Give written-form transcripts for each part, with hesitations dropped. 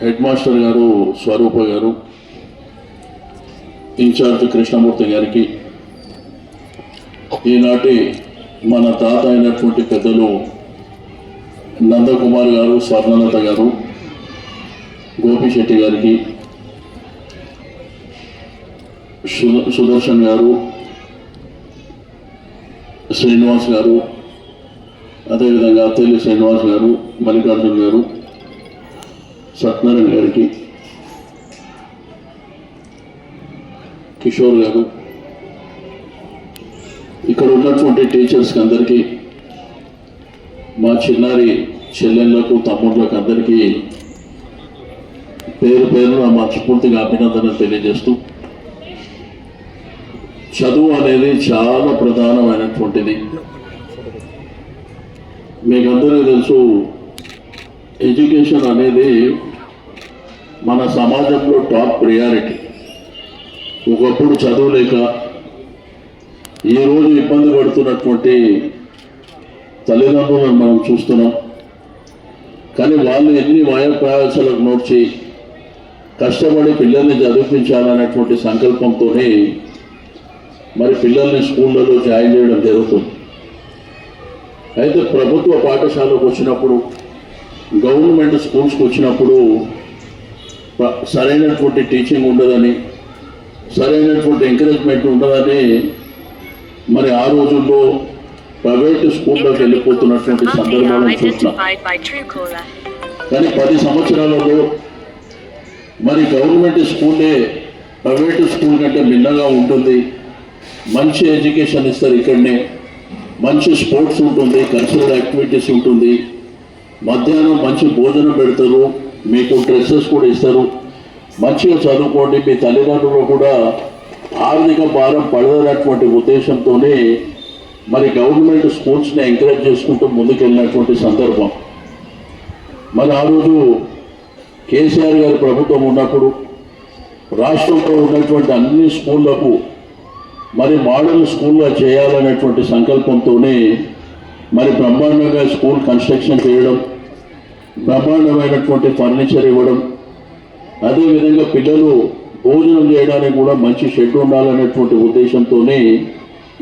Head master గారు స్వరూప గారు, incharge Krishnamurthy గారికి, ఈనాటి మన తాత అయినటువంటి పెద్దలు నందకుమార్ గారు, స్వర్ణలత గారు, గోపిశెట్టి గారికి, సుదర్శన్ గారు, శ్రీనివాస్ గారు, అదేవిధంగా అత్తెల్లి శ్రీనివాస్ గారు, మల్లికార్జున గారు, సత్యనారాయణ గారికి, కిషోర్ గారు, ఇక్కడ ఉన్నటువంటి టీచర్స్కి అందరికీ, మా చిన్నారి చెల్లెళ్ళకు, తమ్ముళ్ళకు అందరికీ పేరు పేరున మనస్ఫూర్తిగా అభినందనలు తెలియజేస్తూ, చదువు అనేది చాలా ప్రధానమైనటువంటిది. మీకు అందరికీ తెలుసు, ఎడ్యుకేషన్ అనేది మన సమాజంలో టాప్ ప్రియారిటీ. ఒకప్పుడు చదువు లేక ఈరోజు ఇబ్బంది పడుతున్నటువంటి తల్లిదండ్రులను మనం చూస్తున్నాం. కానీ వాళ్ళు ఎన్ని ప్రయాసాలకు నోడ్చి కష్టపడి పిల్లల్ని చదివించాలనేటువంటి సంకల్పంతోనే మరి పిల్లల్ని స్కూళ్ళలో జాయిన్ చేయడం జరుగుతుంది. అయితే ప్రభుత్వ పాఠశాలకు వచ్చినప్పుడు, గవర్నమెంట్ స్కూల్స్కి వచ్చినప్పుడు సరైనటువంటి టీచింగ్ ఉండదని, సరైనటువంటి ఎంకరేజ్మెంట్ ఉండదని మరి ఆ రోజుల్లో ప్రైవేట్ స్కూల్లోకి వెళ్ళిపోతున్నటువంటి సందర్భాలను చూస్తున్నాం. కానీ 10 సంవత్సరాలలో మరి గవర్నమెంట్ స్కూలే ప్రైవేట్ స్కూల్ కంటే భిన్నంగా ఉంటుంది. మంచి ఎడ్యుకేషన్ ఇస్తారు, ఇక్కడనే మంచి స్పోర్ట్స్ ఉంటుంది, కల్చరల్ యాక్టివిటీస్ ఉంటుంది, మధ్యాహ్నం మంచి భోజనం పెడతారు, మీకు డ్రెస్సెస్ కూడా ఇస్తారు, మంచిగా చదువుకోండి, మీ తల్లిదండ్రులు కూడా ఆర్థిక భారం పడదన్నటువంటి ఉద్దేశంతోనే మరి గవర్నమెంట్ స్కూల్స్ని ఎంకరేజ్ చేసుకుంటూ ముందుకెళ్ళినటువంటి సందర్భం. మరి ఆ రోజు కేసీఆర్ గారి ప్రభుత్వం ఉన్నప్పుడు రాష్ట్రంలో ఉన్నటువంటి అన్ని స్కూళ్లకు మరి మోడల్ స్కూల్గా చేయాలనేటువంటి సంకల్పంతోనే మరి బ్రహ్మాండంగా స్కూల్ కన్స్ట్రక్షన్ చేయడం, బ్రహ్మాండమైనటువంటి ఫర్నిచర్ ఇవ్వడం, అదేవిధంగా పిల్లలు భోజనం చేయడానికి కూడా మంచి షెడ్ ఉండాలనేటువంటి ఉద్దేశంతోనే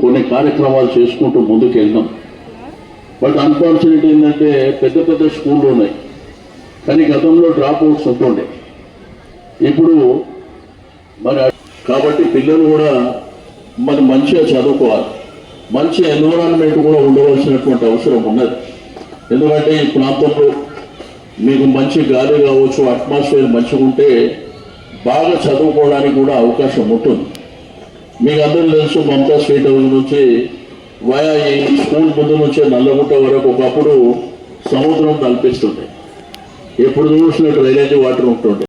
కొన్ని కార్యక్రమాలు చేసుకుంటూ ముందుకెళ్తాం. బట్ అన్ఫార్చునేట్ ఏంటంటే పెద్ద పెద్ద స్కూళ్ళు ఉన్నాయి, కానీ గతంలో డ్రాప్ అవుట్స్ ఉంటుండే. ఇప్పుడు మరి కాబట్టి పిల్లలు కూడా మరి మంచిగా చదువుకోవాలి, మంచి ఎన్విరాన్మెంట్ కూడా ఉండవలసినటువంటి అవసరం ఉన్నది. ఎందుకంటే ఈ ప్రాంతంలో మీకు మంచి గాలి కావచ్చు, అట్మాస్ఫియర్ మంచిగా ఉంటే బాగా చదువుకోవడానికి కూడా అవకాశం ఉంటుంది. మీకు అందరూ తెలుసు, మమతా స్వీట్ హౌస్ నుంచి వయా ఈ స్కూల్ ముందు నుంచే నల్లగుట్ట వరకు ఒకప్పుడు సముద్రం కల్పిస్తుండే, ఎప్పుడు చూసినట్టు డ్రైనేజీ వాటర్ ఉంటుండే.